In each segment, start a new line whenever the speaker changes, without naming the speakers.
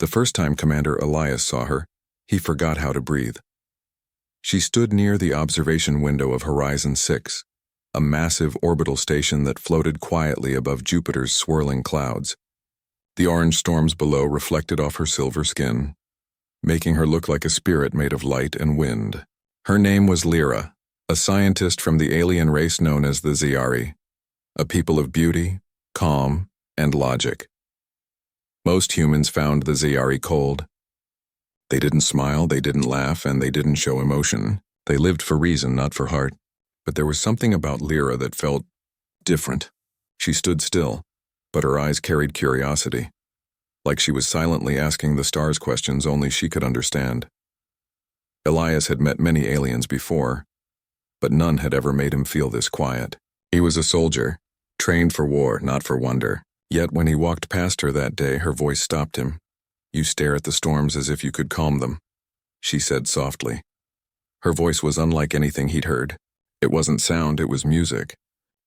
The first time Commander Elias saw her, he forgot how to breathe. She stood near the observation window of Horizon 6, a massive orbital station that floated quietly above Jupiter's swirling clouds. The orange storms below reflected off her silver skin, making her look like a spirit made of light and wind. Her name was Lyra, a scientist from the alien race known as the Zyari, a people of beauty, calm, and logic. Most humans found the Zyari cold. They didn't smile, they didn't laugh, and they didn't show emotion. They lived for reason, not for heart. But there was something about Lyra that felt different. She stood still, but her eyes carried curiosity, like she was silently asking the stars questions only she could understand. Elias had met many aliens before, but none had ever made him feel this quiet. He was a soldier, trained for war, not for wonder. Yet when he walked past her that day, her voice stopped him. "You stare at the storms as if you could calm them," she said softly. Her voice was unlike anything he'd heard. It wasn't sound, it was music,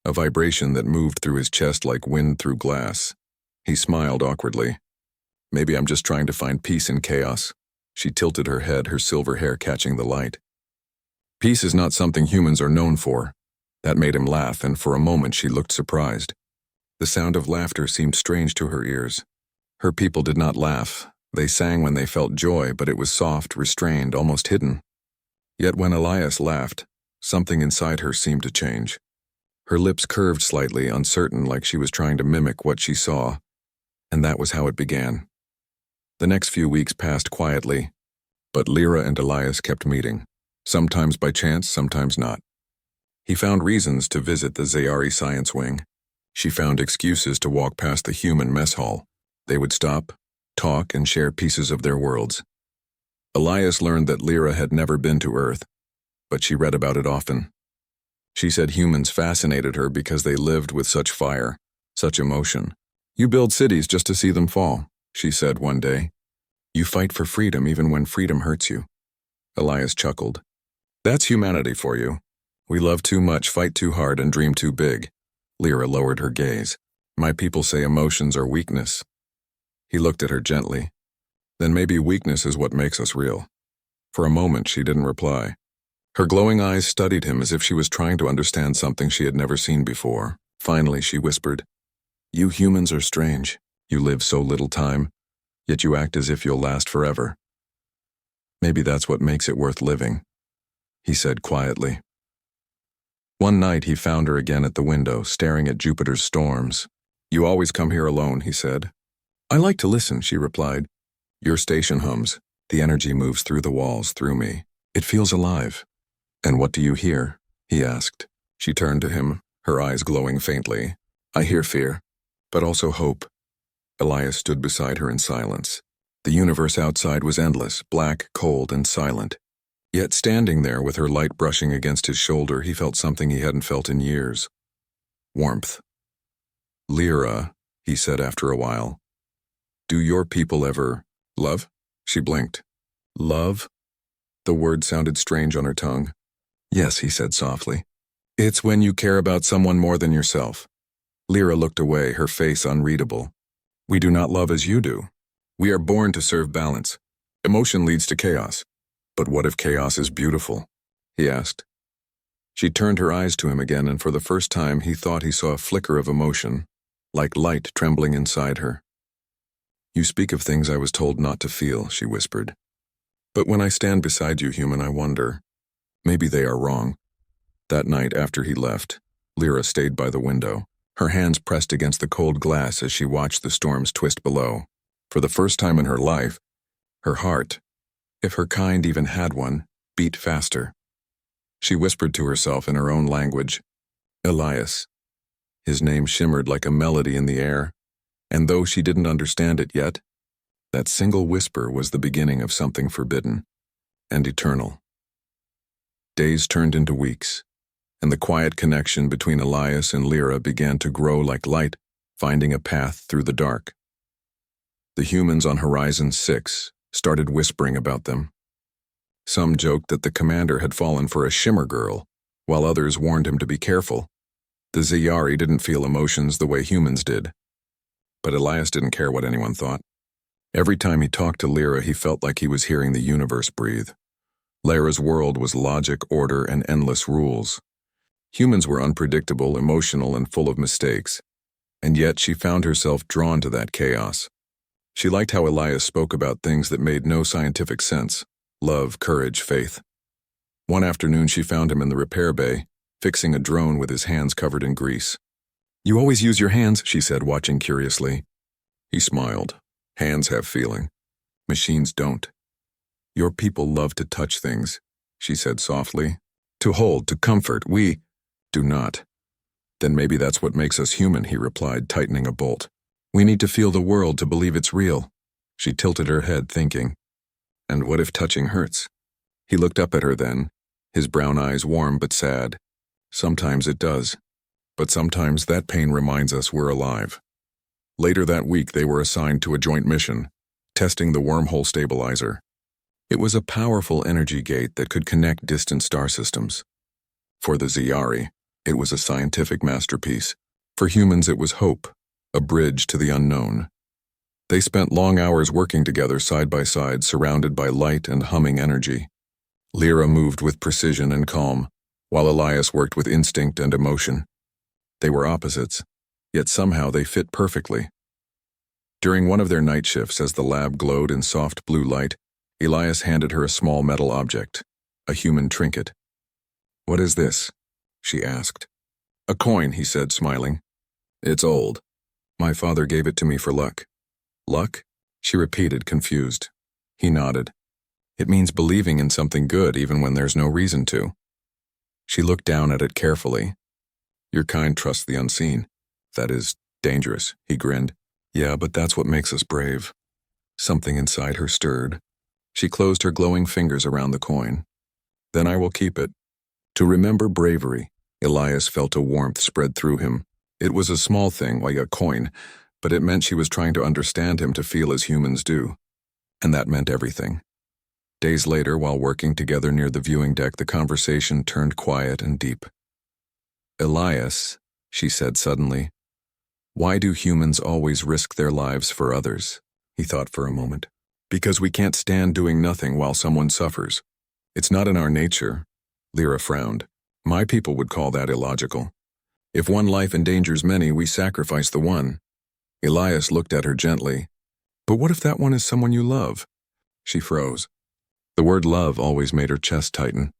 a vibration that moved through his chest like wind through glass. He smiled awkwardly. "Maybe I'm just trying to find peace in chaos." She tilted her head, her silver hair catching the light. "Peace is not something humans are known for." That made him laugh, and for a moment she looked surprised. The sound of laughter seemed strange to her ears. Her people did not laugh. They sang when they felt joy, but it was soft, restrained, almost hidden. Yet when Elias laughed, something inside her seemed to change. Her lips curved slightly, uncertain, like she was trying to mimic what she saw, and that was how it began. The next few weeks passed quietly, but Lyra and Elias kept meeting, sometimes by chance, sometimes not. He found reasons to visit the Zyari science wing. She found excuses to walk past the human mess hall. They would stop, talk, and share pieces of their worlds. Elias learned that Lyra had never been to Earth, but she read about it often. She said humans fascinated her because they lived with such fire, such emotion. "You build cities just to see them fall," she said one day. "You fight for freedom even when freedom hurts you." Elias chuckled. "That's humanity for you. We love too much, fight too hard, and dream too big." Lyra lowered her gaze. "My people say emotions are weakness." He looked at her gently. "Then maybe weakness is what makes us real." For a moment she didn't reply. Her glowing eyes studied him as if she was trying to understand something she had never seen before. Finally she whispered, "You humans are strange. You live so little time, yet you act as if you'll last forever. Maybe that's what makes it worth living," he said quietly. One night he found her again at the window, staring at Jupiter's storms. "You always come here alone," he said. "I like to listen," she replied. "Your station hums. The energy moves through the walls, through me. It feels alive." "And what do you hear?" he asked. She turned to him, her eyes glowing faintly. "I hear fear, but also hope." Elias stood beside her in silence. The universe outside was endless, black, cold, and silent. Yet standing there with her light brushing against his shoulder, he felt something he hadn't felt in years. Warmth. "Lyra," he said after a while, "do your people ever love?" She blinked. "Love?" The word sounded strange on her tongue. "Yes," he said softly. "It's when you care about someone more than yourself." Lyra looked away, her face unreadable. "We do not love as you do. We are born to serve balance. Emotion leads to chaos. But what if chaos is beautiful?" he asked. She turned her eyes to him again, and for the first time he thought he saw a flicker of emotion, like light trembling inside her. "You speak of things I was told not to feel," she whispered. "But when I stand beside you, human, I wonder. Maybe they are wrong." That night after he left, Lyra stayed by the window, her hands pressed against the cold glass as she watched the storms twist below. For the first time in her life, her heart, if her kind even had one, beat faster. She whispered to herself in her own language, "Elias." His name shimmered like a melody in the air, and though she didn't understand it yet, that single whisper was the beginning of something forbidden and eternal. Days turned into weeks, and the quiet connection between Elias and Lyra began to grow like light, finding a path through the dark. The humans on Horizon 6 started whispering about them. Some joked that the commander had fallen for a shimmer girl, while others warned him to be careful. The Zyari didn't feel emotions the way humans did. But Elias didn't care what anyone thought. Every time he talked to Lyra, he felt like he was hearing the universe breathe. Lyra's world was logic, order, and endless rules. Humans were unpredictable, emotional, and full of mistakes, and yet she found herself drawn to that chaos. She liked how Elias spoke about things that made no scientific sense: love, courage, faith. One afternoon she found him in the repair bay, fixing a drone with his hands covered in grease. "You always use your hands," she said, watching curiously. He smiled. "Hands have feeling. Machines don't. Your people love to touch things," she said softly. "To hold, to comfort. We do not." "Then maybe that's what makes us human," he replied, tightening a bolt. "We need to feel the world to believe it's real." She tilted her head, thinking. "And what if touching hurts?" He looked up at her then, his brown eyes warm but sad. "Sometimes it does. But sometimes that pain reminds us we're alive." Later that week they were assigned to a joint mission, testing the wormhole stabilizer. It was a powerful energy gate that could connect distant star systems. For the Ziyari, it was a scientific masterpiece. For humans it was hope, a bridge to the unknown. They spent long hours working together side by side, surrounded by light and humming energy. Lyra moved with precision and calm, while Elias worked with instinct and emotion. They were opposites, yet somehow they fit perfectly. During one of their night shifts, as the lab glowed in soft blue light, Elias handed her a small metal object, a human trinket. "What is this?" she asked. "A coin," he said, smiling. "It's old. My father gave it to me for luck." "Luck?" she repeated, confused. He nodded. "It means believing in something good even when there's no reason to." She looked down at it carefully. "Your kind trusts the unseen. That is dangerous," he grinned. "Yeah, but that's what makes us brave." Something inside her stirred. She closed her glowing fingers around the coin. "Then I will keep it. To remember bravery." Elias felt a warmth spread through him. It was a small thing, like a coin, but it meant she was trying to understand him, to feel as humans do. And that meant everything. Days later, while working together near the viewing deck, the conversation turned quiet and deep. "Elias," she said suddenly, "why do humans always risk their lives for others?" He thought for a moment. "Because we can't stand doing nothing while someone suffers. It's not in our nature." Lyra frowned. "My people would call that illogical. If one life endangers many, we sacrifice the one." Elias looked at her gently. "But what if that one is someone you love?" She froze. The word love always made her chest tighten.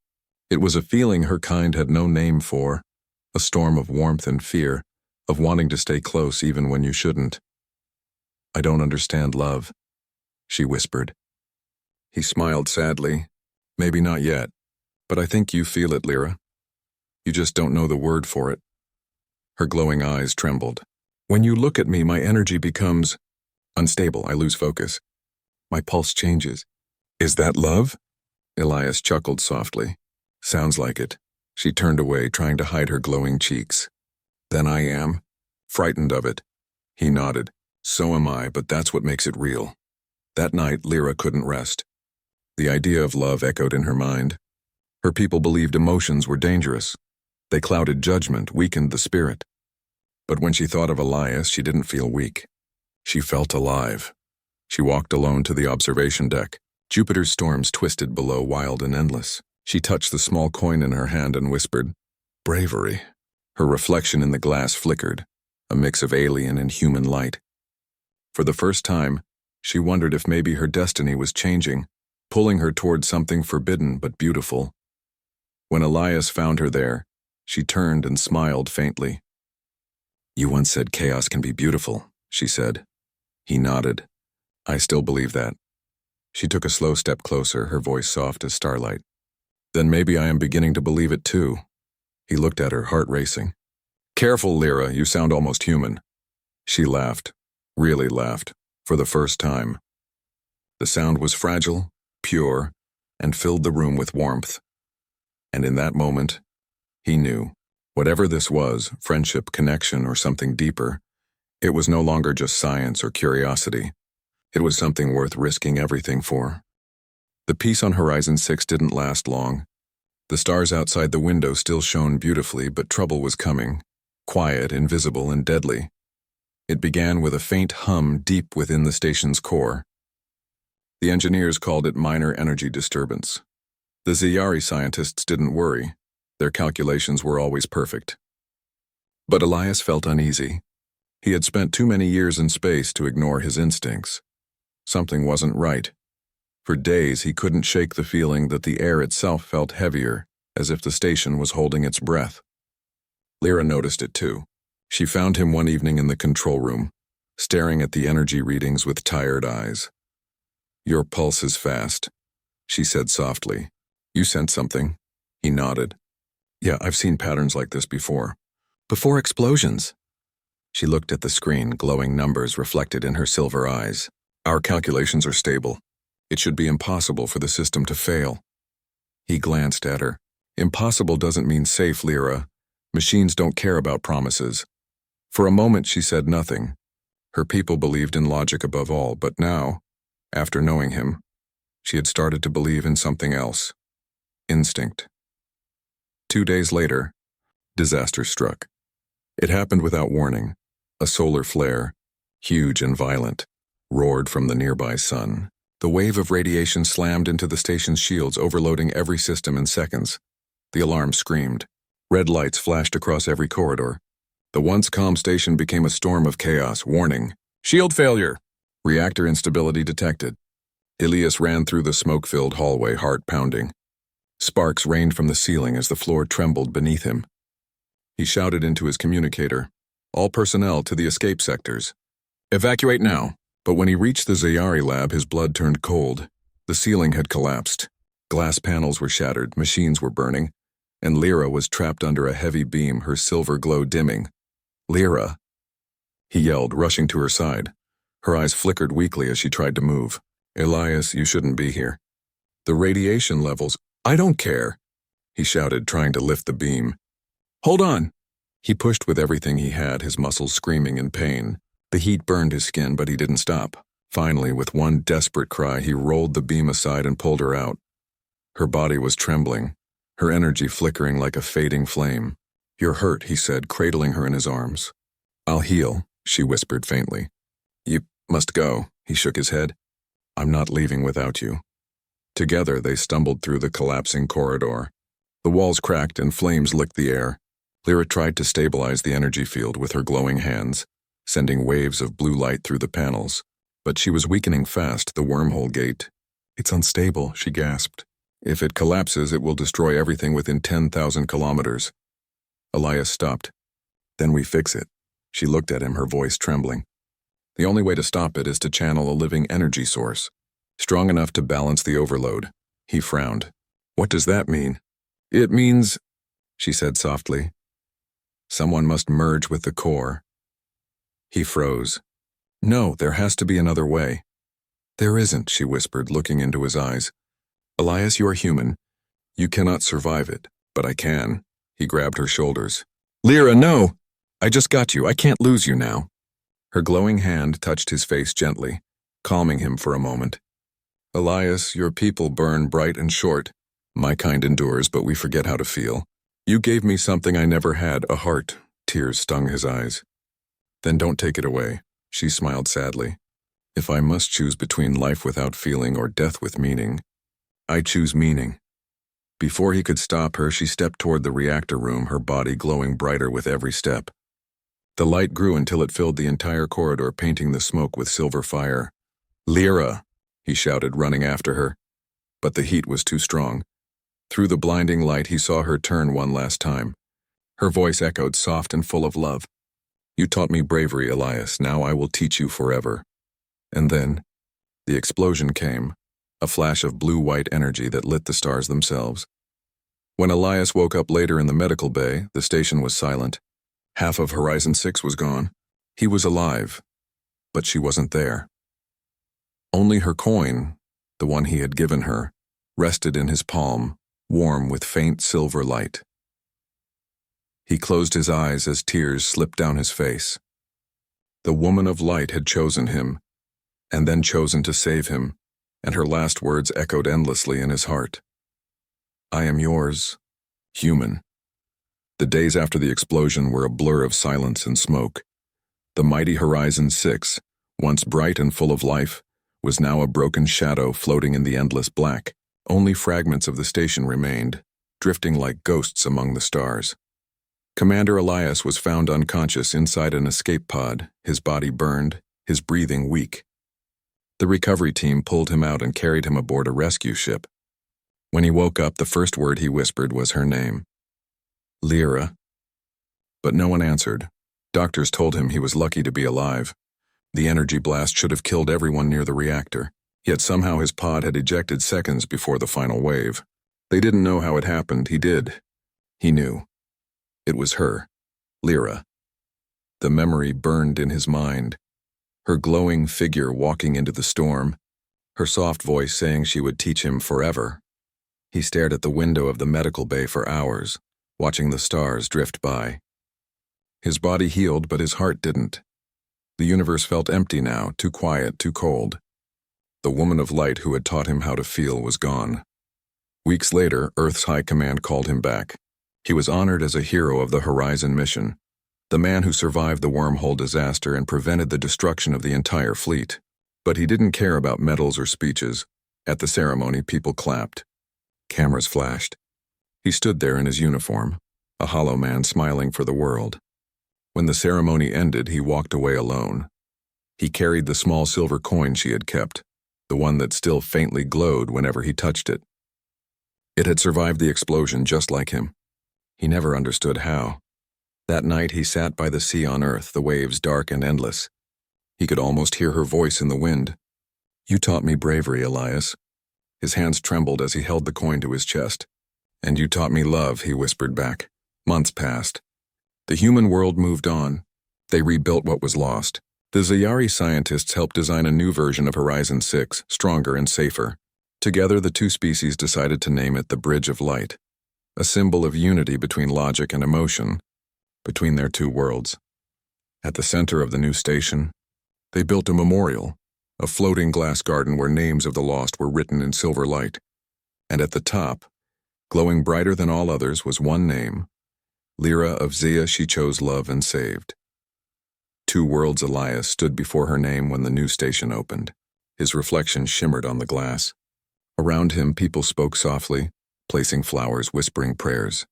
It was a feeling her kind had no name for, a storm of warmth and fear, of wanting to stay close even when you shouldn't. "I don't understand love," she whispered. He smiled sadly. "Maybe not yet, but I think you feel it, Lyra. You just don't know the word for it." Her glowing eyes trembled. "When you look at me, my energy becomes unstable. I lose focus. My pulse changes." "Is that love?" Elias chuckled softly. "Sounds like it." She turned away, trying to hide her glowing cheeks. "Then I am frightened of it." He nodded. "So am I, but that's what makes it real." That night, Lyra couldn't rest. The idea of love echoed in her mind. Her people believed emotions were dangerous. They clouded judgment, weakened the spirit. But when she thought of Elias, she didn't feel weak. She felt alive. She walked alone to the observation deck. Jupiter's storms twisted below, wild and endless. She touched the small coin in her hand and whispered, "Bravery." Her reflection in the glass flickered, a mix of alien and human light. For the first time, she wondered if maybe her destiny was changing, pulling her toward something forbidden but beautiful. When Elias found her there, she turned and smiled faintly. "You once said chaos can be beautiful," she said. He nodded. "I still believe that." She took a slow step closer, her voice soft as starlight. "Then maybe I am beginning to believe it too." He looked at her, heart racing. "Careful, Lyra, you sound almost human." She laughed, really laughed, for the first time. The sound was fragile, pure, and filled the room with warmth. And in that moment, he knew, whatever this was, friendship, connection, or something deeper, it was no longer just science or curiosity. It was something worth risking everything for. The peace on Horizon 6 didn't last long. The stars outside the window still shone beautifully, but trouble was coming, quiet, invisible, and deadly. It began with a faint hum deep within the station's core, The engineers called it minor energy disturbance. The Ziyari scientists didn't worry. Their calculations were always perfect. But Elias felt uneasy. He had spent too many years in space to ignore his instincts. Something wasn't right. For days, he couldn't shake the feeling that the air itself felt heavier, as if the station was holding its breath. Lyra noticed it too. She found him one evening in the control room, staring at the energy readings with tired eyes. "Your pulse is fast," she said softly. "You sensed something?" He nodded. "Yeah, I've seen patterns like this before." "Before explosions?" She looked at the screen, glowing numbers reflected in her silver eyes. "Our calculations are stable. It should be impossible for the system to fail." He glanced at her. "Impossible doesn't mean safe, Lyra. Machines don't care about promises." For a moment she said nothing. Her people believed in logic above all, but now, after knowing him, she had started to believe in something else. Instinct. 2 days later, disaster struck. It happened without warning. A solar flare, huge and violent, roared from the nearby sun. The wave of radiation slammed into the station's shields, overloading every system in seconds. The alarm screamed. Red lights flashed across every corridor. The once calm station became a storm of chaos. Warning: shield failure! Reactor instability detected. Elias ran through the smoke-filled hallway, heart pounding. Sparks rained from the ceiling as the floor trembled beneath him. He shouted into his communicator, "All personnel to the escape sectors. Evacuate now." But when he reached the Ziyari lab, his blood turned cold. The ceiling had collapsed. Glass panels were shattered, machines were burning, and Lyra was trapped under a heavy beam, her silver glow dimming. "Lyra!" he yelled, rushing to her side. Her eyes flickered weakly as she tried to move. "Elias, you shouldn't be here. The radiation levels—" "I don't care," he shouted, trying to lift the beam. "Hold on!" He pushed with everything he had, his muscles screaming in pain. The heat burned his skin, but he didn't stop. Finally, with one desperate cry, he rolled the beam aside and pulled her out. Her body was trembling, her energy flickering like a fading flame. "You're hurt," he said, cradling her in his arms. "I'll heal," she whispered faintly. "You must go," he shook his head. "I'm not leaving without you." Together, they stumbled through the collapsing corridor. The walls cracked and flames licked the air. Lyra tried to stabilize the energy field with her glowing hands, sending waves of blue light through the panels. But she was weakening fast, the wormhole gate. "It's unstable," she gasped. "If it collapses, it will destroy everything within 10,000 kilometers." Elias stopped. "Then we fix it." She looked at him, her voice trembling. "The only way to stop it is to channel a living energy source, strong enough to balance the overload." He frowned. "What does that mean?" "It means," she said softly, "someone must merge with the core." He froze. "No, there has to be another way." "There isn't," she whispered, looking into his eyes. "Elias, you are human. You cannot survive it, but I can." He grabbed her shoulders. "Lyra, no! I just got you. I can't lose you now." Her glowing hand touched his face gently, calming him for a moment. "Elias, your people burn bright and short. My kind endures, but we forget how to feel. You gave me something I never had, a heart." Tears stung his eyes. "Then don't take it away." She smiled sadly. "If I must choose between life without feeling or death with meaning, I choose meaning." Before he could stop her, she stepped toward the reactor room, her body glowing brighter with every step. The light grew until it filled the entire corridor, painting the smoke with silver fire. "Lyra!" he shouted, running after her. But the heat was too strong. Through the blinding light, he saw her turn one last time. Her voice echoed, soft and full of love. "You taught me bravery, Elias. Now I will teach you forever." And then, the explosion came, a flash of blue-white energy that lit the stars themselves. When Elias woke up later in the medical bay, the station was silent. Half of Horizon 6 was gone. He was alive, but she wasn't there. Only her coin, the one he had given her, rested in his palm, warm with faint silver light. He closed his eyes as tears slipped down his face. The woman of light had chosen him, and then chosen to save him, and her last words echoed endlessly in his heart. "I am yours, human." The days after the explosion were a blur of silence and smoke. The mighty Horizon 6, once bright and full of life, was now a broken shadow floating in the endless black. Only fragments of the station remained, drifting like ghosts among the stars. Commander Elias was found unconscious inside an escape pod, his body burned, his breathing weak. The recovery team pulled him out and carried him aboard a rescue ship. When he woke up, the first word he whispered was her name. Lyra. But no one answered. Doctors told him he was lucky to be alive. The energy blast should have killed everyone near the reactor, yet somehow his pod had ejected seconds before the final wave. They didn't know how it happened. He did. He knew. It was her, Lyra. The memory burned in his mind. Her glowing figure walking into the storm, her soft voice saying she would teach him forever. He stared at the window of the medical bay for hours, watching the stars drift by. His body healed, but his heart didn't. The universe felt empty now, too quiet, too cold. The woman of light who had taught him how to feel was gone. Weeks later, Earth's High Command called him back. He was honored as a hero of the Horizon mission, the man who survived the wormhole disaster and prevented the destruction of the entire fleet. But he didn't care about medals or speeches. At the ceremony, people clapped. Cameras flashed. He stood there in his uniform, a hollow man smiling for the world. When the ceremony ended, he walked away alone. He carried the small silver coin she had kept, the one that still faintly glowed whenever he touched it. It had survived the explosion just like him. He never understood how. That night he sat by the sea on Earth, the waves dark and endless. He could almost hear her voice in the wind. "You taught me bravery, Elias." His hands trembled as he held the coin to his chest. "And you taught me love," he whispered back. Months passed. The human world moved on. They rebuilt what was lost. The Ziyari scientists helped design a new version of Horizon 6, stronger and safer. Together, the two species decided to name it the Bridge of Light, a symbol of unity between logic and emotion, between their two worlds. At the center of the new station, they built a memorial, a floating glass garden where names of the lost were written in silver light. And at the top, glowing brighter than all others, was one name, Lyra of Zia. She chose love and saved. Two Worlds Elias stood before her name when the new station opened. His reflection shimmered on the glass. Around him, people spoke softly, placing flowers, whispering prayers.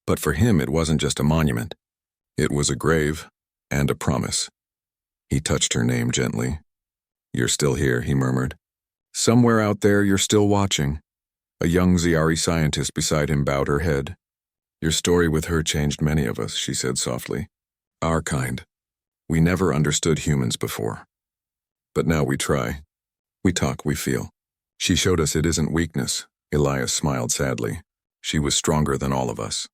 But for him, it wasn't just a monument. It was a grave and a promise. He touched her name gently. "You're still here," he murmured. "Somewhere out there, you're still watching." A young Ziyari scientist beside him bowed her head. "Your story with her changed many of us," she said softly. "Our kind. We never understood humans before. But now we try. We talk, we feel. She showed us it isn't weakness." Elias smiled sadly. "She was stronger than all of us."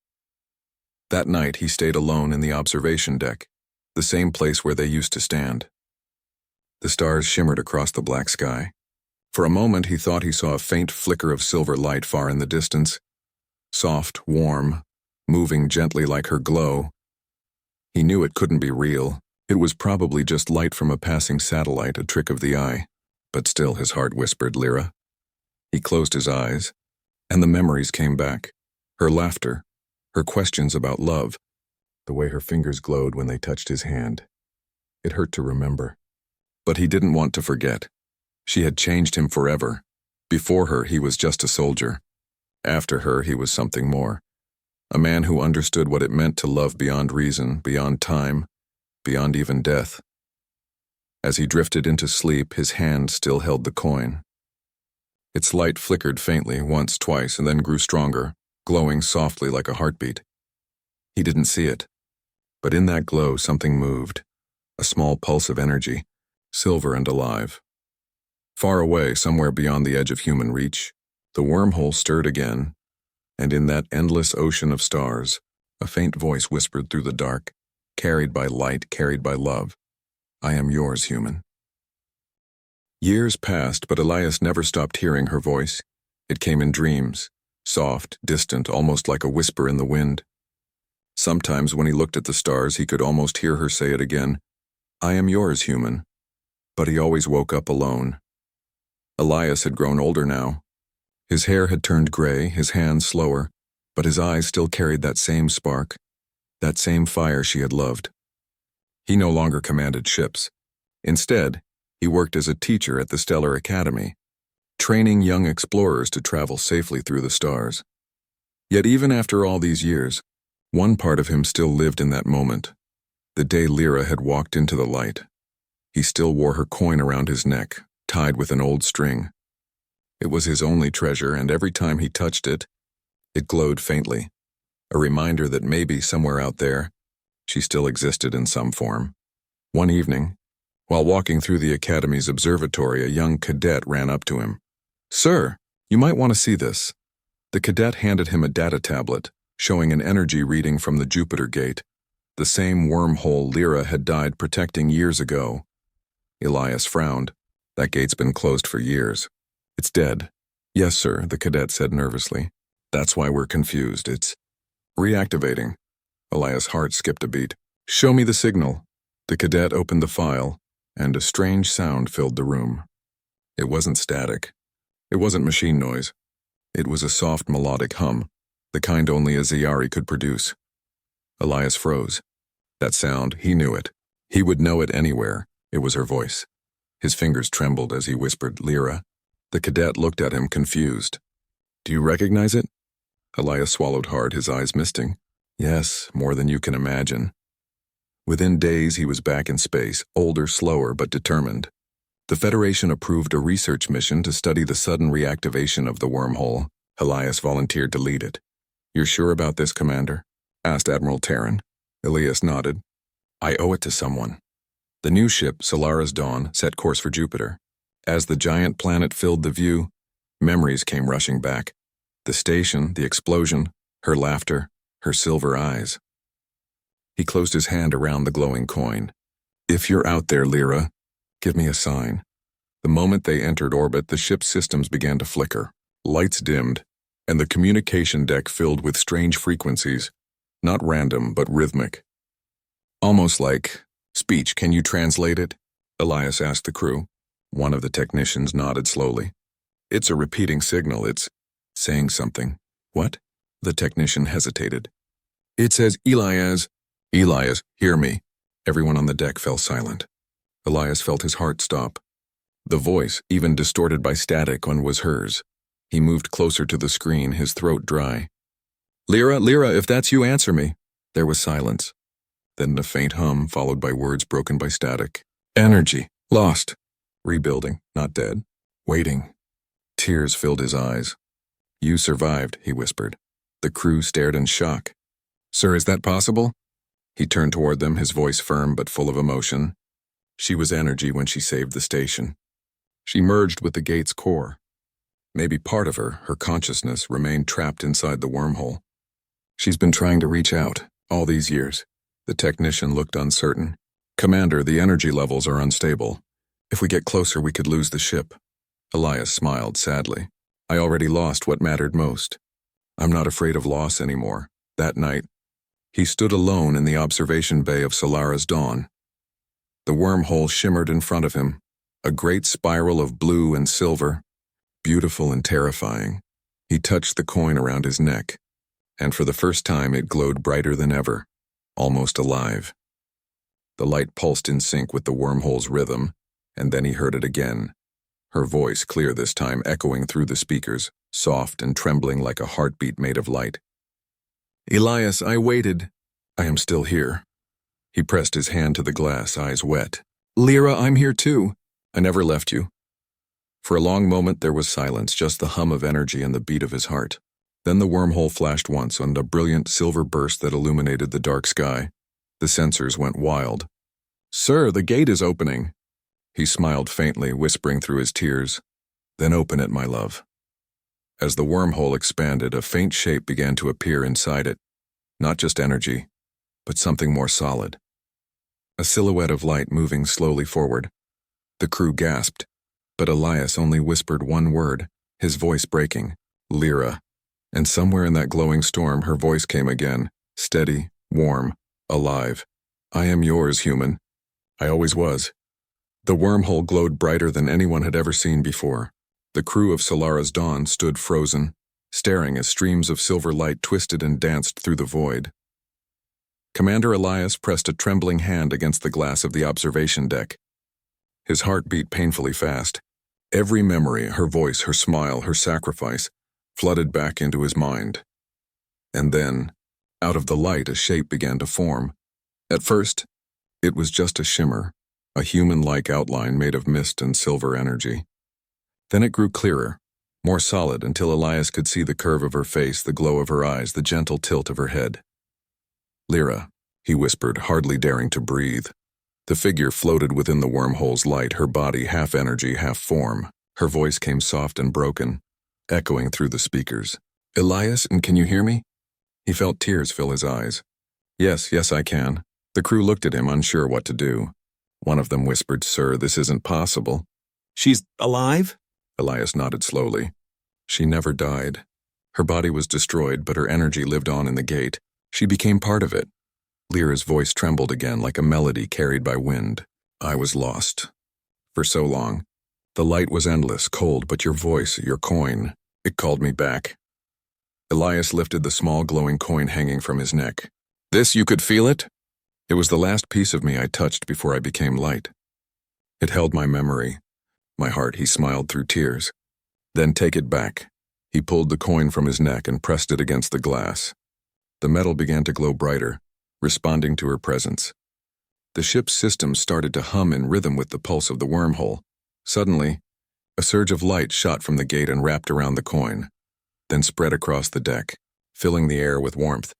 That night, he stayed alone in the observation deck, the same place where they used to stand. The stars shimmered across the black sky. For a moment, he thought he saw a faint flicker of silver light far in the distance, soft, warm, moving gently like her glow. He knew it couldn't be real. It was probably just light from a passing satellite, a trick of the eye. But still his heart whispered Lyra. He closed his eyes, and the memories came back. Her laughter, her questions about love, the way her fingers glowed when they touched his hand. It hurt to remember. But he didn't want to forget. She had changed him forever. Before her, he was just a soldier. After her, he was something more. A man who understood what it meant to love beyond reason, beyond time, beyond even death. As he drifted into sleep, his hand still held the coin. Its light flickered faintly once, twice, and then grew stronger, glowing softly like a heartbeat. He didn't see it. But in that glow, something moved. A small pulse of energy, silver and alive. Far away, somewhere beyond the edge of human reach, the wormhole stirred again, and in that endless ocean of stars, a faint voice whispered through the dark, carried by light, carried by love. "I am yours, human." Years passed, but Elias never stopped hearing her voice. It came in dreams, soft, distant, almost like a whisper in the wind. Sometimes when he looked at the stars, he could almost hear her say it again, "I am yours, human." But he always woke up alone. Elias had grown older now. His hair had turned gray, his hands slower, but his eyes still carried that same spark, that same fire she had loved. He no longer commanded ships. Instead, He worked as a teacher at the Stellar Academy, training young explorers to travel safely through the stars. Yet even after all these years, one part of him still lived in that moment, the day Lyra had walked into the light. He still wore her coin around his neck, tied with an old string. It was his only treasure, and every time he touched it, it glowed faintly, a reminder that maybe somewhere out there, she still existed in some form. One evening, while walking through the Academy's observatory, a young cadet ran up to him. "Sir, you might want to see this." The cadet handed him a data tablet, showing an energy reading from the Jupiter Gate, the same wormhole Lyra had died protecting years ago. Elias frowned. "That gate's been closed for years. It's dead." "Yes, sir," the cadet said nervously. "That's why we're confused. It's reactivating." Elias' heart skipped a beat. "Show me the signal." The cadet opened the file, and a strange sound filled the room. It wasn't static. It wasn't machine noise. It was a soft melodic hum, the kind only a Ziyari could produce. Elias froze. That sound, he knew it. He would know it anywhere. It was her voice. His fingers trembled as he whispered, "Lyra." The cadet looked at him confused. "Do you recognize it?" Elias swallowed hard, his eyes misting. "Yes, more than you can imagine." Within days, he was back in space, older, slower, but determined. The Federation approved a research mission to study the sudden reactivation of the wormhole. Elias volunteered to lead it. "You're sure about this, Commander?" asked Admiral Terran. Elias nodded. "I owe it to someone." The new ship, Solaris Dawn, set course for Jupiter. As the giant planet filled the view, memories came rushing back. The station, the explosion, her laughter, her silver eyes. He closed his hand around the glowing coin. "If you're out there, Lyra, give me a sign." The moment they entered orbit, the ship's systems began to flicker. Lights dimmed, and the communication deck filled with strange frequencies, not random, but rhythmic. Almost like speech. "Can you translate it?" Elias asked the crew. One of the technicians nodded slowly. "It's a repeating signal. It's saying something." "What?" The technician hesitated. "It says Elias." "Elias, hear me." Everyone on the deck fell silent. Elias felt his heart stop. The voice, even distorted by static, was hers. He moved closer to the screen, his throat dry. Lyra, if that's you, answer me." There was silence. Then a faint hum, followed by words broken by static. "Energy. Lost. Rebuilding. Not dead. Waiting." Tears filled his eyes. "You survived," he whispered. The crew stared in shock. "Sir, is that possible?" He turned toward them, his voice firm but full of emotion. "She was energy when she saved the station. She merged with the gate's core. Maybe part of her consciousness, remained trapped inside the wormhole. She's been trying to reach out, all these years." The technician looked uncertain. "Commander, the energy levels are unstable. If we get closer, we could lose the ship." Elias smiled sadly. "I already lost what mattered most. I'm not afraid of loss anymore." That night, he stood alone in the observation bay of Solaris Dawn. The wormhole shimmered in front of him, a great spiral of blue and silver, beautiful and terrifying. He touched the coin around his neck, and for the first time it glowed brighter than ever, almost alive. The light pulsed in sync with the wormhole's rhythm, and then he heard it again. Her voice, clear this time, echoing through the speakers, soft and trembling like a heartbeat made of light. "Elias, I waited. I am still here." He pressed his hand to the glass, eyes wet. "Lyra, I'm here too. I never left you." For a long moment there was silence, just the hum of energy and the beat of his heart. Then the wormhole flashed once, and a brilliant silver burst that illuminated the dark sky. The sensors went wild. "Sir, the gate is opening." He smiled faintly, whispering through his tears. "Then open it, my love." As the wormhole expanded, a faint shape began to appear inside it. Not just energy, but something more solid. A silhouette of light moving slowly forward. The crew gasped, but Elias only whispered one word, his voice breaking, "Lyra." And somewhere in that glowing storm, her voice came again, steady, warm, alive. "I am yours, human. I always was." The wormhole glowed brighter than anyone had ever seen before. The crew of Solaris Dawn stood frozen, staring as streams of silver light twisted and danced through the void. Commander Elias pressed a trembling hand against the glass of the observation deck. His heart beat painfully fast. Every memory, her voice, her smile, her sacrifice, flooded back into his mind. And then, out of the light, a shape began to form. At first, it was just a shimmer, a human-like outline made of mist and silver energy. Then it grew clearer, more solid, until Elias could see the curve of her face, the glow of her eyes, the gentle tilt of her head. "Lyra," he whispered, hardly daring to breathe. The figure floated within the wormhole's light, her body half energy, half form. Her voice came soft and broken, echoing through the speakers. "Elias, and can you hear me?" He felt tears fill his eyes. Yes, I can." The crew looked at him, unsure what to do. One of them whispered, "Sir, this isn't possible."
"She's alive?"
Elias nodded slowly. "She never died. Her body was destroyed, but her energy lived on in the gate. She became part of it." Lyra's voice trembled again, like a melody carried by wind. "I was lost. For so long. The light was endless, cold, but your voice, your coin, it called me back." Elias lifted the small glowing coin hanging from his neck. "This, you could feel it?" "It was the last piece of me I touched before I became light. It held my memory, my heart." He smiled through tears. "Then take it back." He pulled the coin from his neck and pressed it against the glass. The metal began to glow brighter, responding to her presence. The ship's systems started to hum in rhythm with the pulse of the wormhole. Suddenly, a surge of light shot from the gate and wrapped around the coin, then spread across the deck, filling the air with warmth.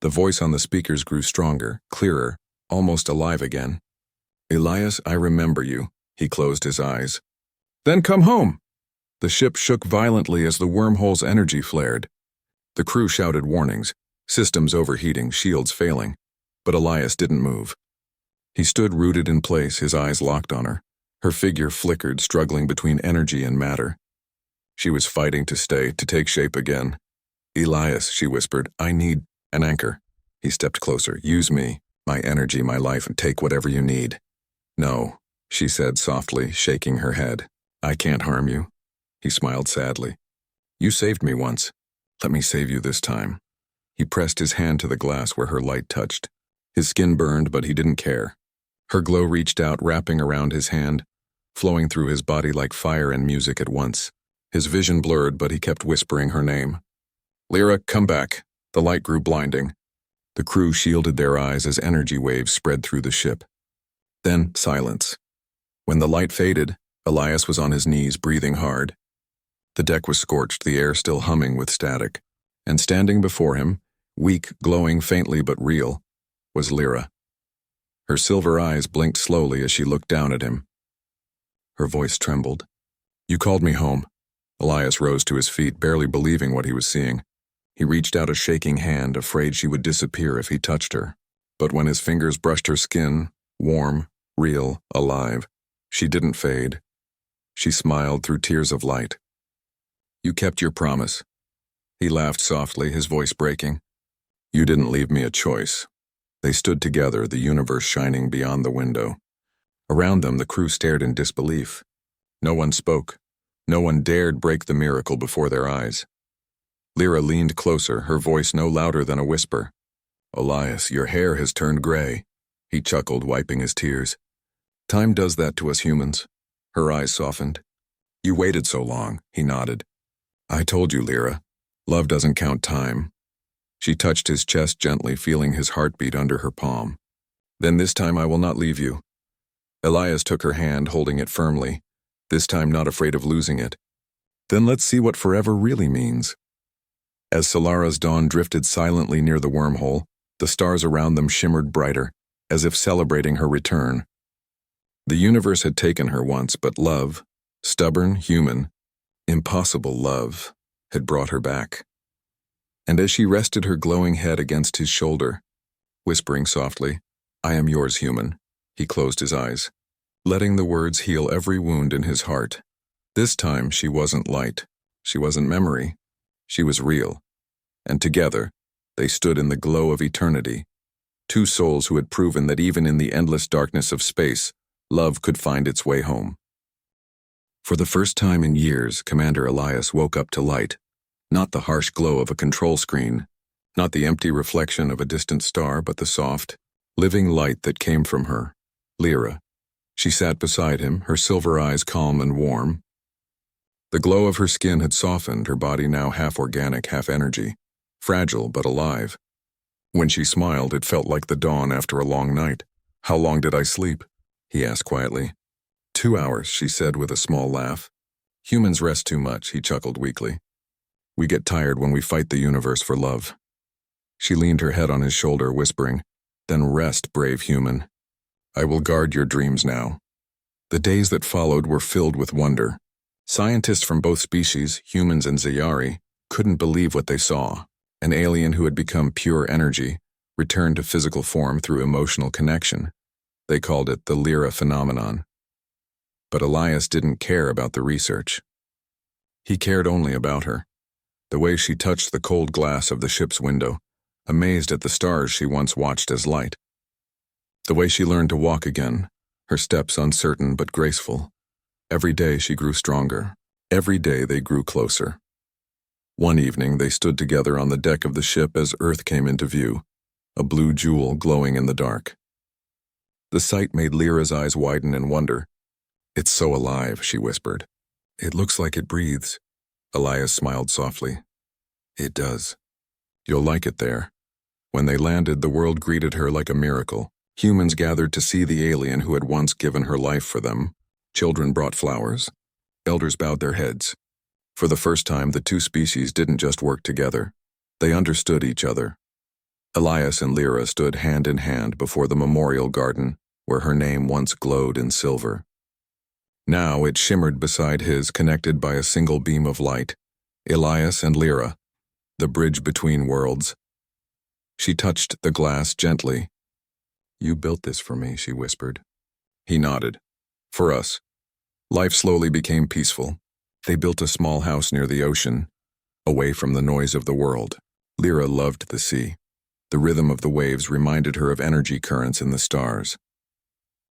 The voice on the speakers grew stronger, clearer, almost alive again. "Elias, I remember you." He closed his eyes. "Then come home!" The ship shook violently as the wormhole's energy flared. The crew shouted warnings, systems overheating, shields failing. But Elias didn't move. He stood rooted in place, his eyes locked on her. Her figure flickered, struggling between energy and matter. She was fighting to stay, to take shape again. "Elias," she whispered, "I need an anchor." He stepped closer. "Use me, my energy, my life, and take whatever you need." "No," she said softly, shaking her head. "I can't harm you." He smiled sadly. "You saved me once. Let me save you this time." He pressed his hand to the glass where her light touched. His skin burned, but he didn't care. Her glow reached out, wrapping around his hand, flowing through his body like fire and music at once. His vision blurred, but he kept whispering her name. "Lyra, come back." The light grew blinding. The crew shielded their eyes as energy waves spread through the ship. Then silence. When the light faded, Elias was on his knees, breathing hard. The deck was scorched, the air still humming with static. And standing before him, weak, glowing faintly but real, was Lyra. Her silver eyes blinked slowly as she looked down at him. Her voice trembled. "You called me home." Elias rose to his feet, barely believing what he was seeing. He reached out a shaking hand, afraid she would disappear if he touched her. But when his fingers brushed her skin, warm, real, alive, she didn't fade. She smiled through tears of light. "You kept your promise." He laughed softly, his voice breaking. "You didn't leave me a choice." They stood together, the universe shining beyond the window. Around them, the crew stared in disbelief. No one spoke. No one dared break the miracle before their eyes. Lyra leaned closer, her voice no louder than a whisper. "Elias, your hair has turned gray." He chuckled, wiping his tears. "Time does that to us humans." Her eyes softened. "You waited so long," he nodded. "I told you, Lyra. Love doesn't count time." She touched his chest gently, feeling his heartbeat under her palm. "Then this time I will not leave you." Elias took her hand, holding it firmly, this time not afraid of losing it. "Then let's see what forever really means." As Solara's dawn drifted silently near the wormhole, the stars around them shimmered brighter, as if celebrating her return. The universe had taken her once, but love, stubborn, human, impossible love, had brought her back. And as she rested her glowing head against his shoulder, whispering softly, "I am yours, human," he closed his eyes, letting the words heal every wound in his heart. This time she wasn't light, she wasn't memory, she was real. And together, they stood in the glow of eternity, two souls who had proven that even in the endless darkness of space, love could find its way home. For the first time in years, Commander Elias woke up to light, not the harsh glow of a control screen, not the empty reflection of a distant star, but the soft, living light that came from her, Lyra, She sat beside him, her silver eyes calm and warm. The glow of her skin had softened, her body now half organic, half energy, fragile but alive. When she smiled, it felt like the dawn after a long night. "How long did I sleep?" he asked quietly. 2 hours, she said with a small laugh. "Humans rest too much," he chuckled weakly. "We get tired when we fight the universe for love." She leaned her head on his shoulder, whispering, "Then rest, brave human. I will guard your dreams now." The days that followed were filled with wonder. Scientists from both species, humans and Ziyari, couldn't believe what they saw. An alien who had become pure energy, returned to physical form through emotional connection. They called it the Lyra phenomenon. But Elias didn't care about the research. He cared only about her. The way she touched the cold glass of the ship's window, amazed at the stars she once watched as light. The way she learned to walk again, her steps uncertain but graceful. Every day she grew stronger. Every day they grew closer. One evening they stood together on the deck of the ship as Earth came into view, a blue jewel glowing in the dark. The sight made Lyra's eyes widen in wonder. "It's so alive," she whispered. "It looks like it breathes." Elias smiled softly. "It does. You'll like it there." When they landed, the world greeted her like a miracle. Humans gathered to see the alien who had once given her life for them. Children brought flowers. Elders bowed their heads. For the first time, the two species didn't just work together. They understood each other. Elias and Lyra stood hand in hand before the memorial garden where her name once glowed in silver. Now it shimmered beside his, connected by a single beam of light. Elias and Lyra, the bridge between worlds. She touched the glass gently. "You built this for me," she whispered. He nodded. "For us." Life slowly became peaceful. They built a small house near the ocean, away from the noise of the world. Lyra loved the sea. The rhythm of the waves reminded her of energy currents in the stars.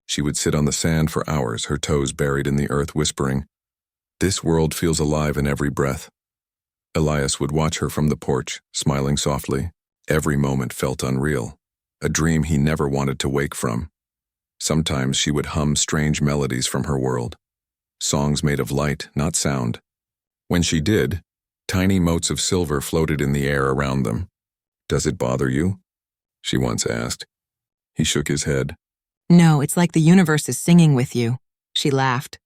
She would sit on the sand for hours, her toes buried in the earth, whispering, "This world feels alive in every breath." Elias would watch her from the porch, smiling softly. Every moment felt unreal, a dream he never wanted to wake from. Sometimes she would hum strange melodies from her world, songs made of light, not sound. When she did, tiny motes of silver floated in the air around them. "Does it bother you?" she once asked. He shook his head.
"No, it's like the universe is singing with you." She laughed.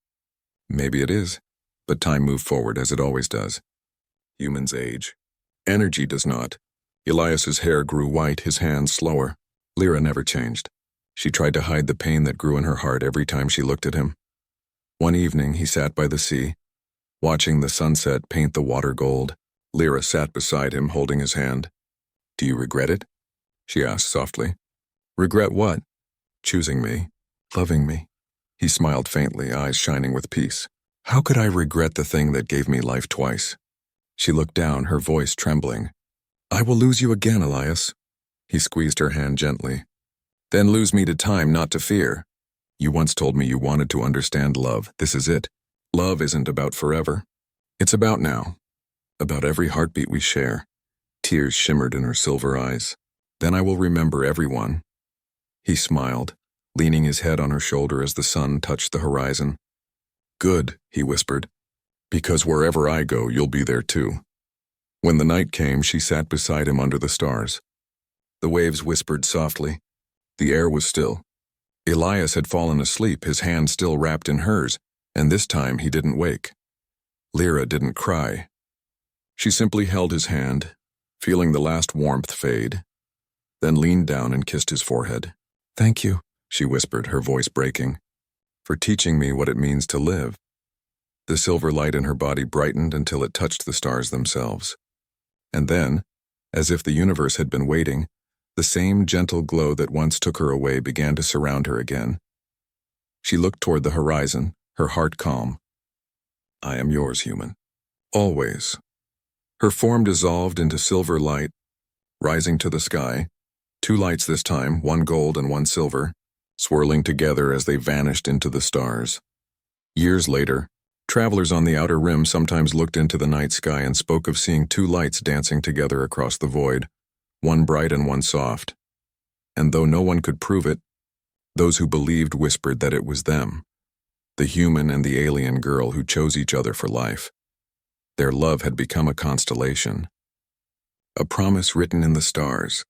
"Maybe it is, but time moved forward as it always does. Humans age. Energy does not." Elias's hair grew white, his hands slower. Lyra never changed. She tried to hide the pain that grew in her heart every time she looked at him. One evening, he sat by the sea, watching the sunset paint the water gold. Lyra sat beside him, holding his hand. "Do you regret it?" she asked softly. "Regret what?" "Choosing me, loving me." He smiled faintly, eyes shining with peace. "How could I regret the thing that gave me life twice?" She looked down, her voice trembling. "I will lose you again, Elias." He squeezed her hand gently. "Then lose me to time, not to fear. You once told me you wanted to understand love. This is it. Love isn't about forever. It's about now. About every heartbeat we share." Tears shimmered in her silver eyes. "Then I will remember everyone." He smiled, leaning his head on her shoulder as the sun touched the horizon. "Good," he whispered, "because wherever I go, you'll be there too." When the night came, she sat beside him under the stars. The waves whispered softly. The air was still. Elias had fallen asleep, his hand still wrapped in hers, and this time he didn't wake. Lyra didn't cry. She simply held his hand, feeling the last warmth fade, then leaned down and kissed his forehead. "Thank you," she whispered, her voice breaking, "for teaching me what it means to live." The silver light in her body brightened until it touched the stars themselves. And then, as if the universe had been waiting, the same gentle glow that once took her away began to surround her again. She looked toward the horizon, her heart calm. "I am yours, human. Always." Her form dissolved into silver light, rising to the sky. 2 lights this time, one gold and one silver, swirling together as they vanished into the stars. Years later, travelers on the outer rim sometimes looked into the night sky and spoke of seeing 2 lights dancing together across the void, one bright and one soft. And though no one could prove it, Those who believed whispered that it was them, the human and the alien girl who chose each other for life. Their love had become a constellation, a promise written in the stars.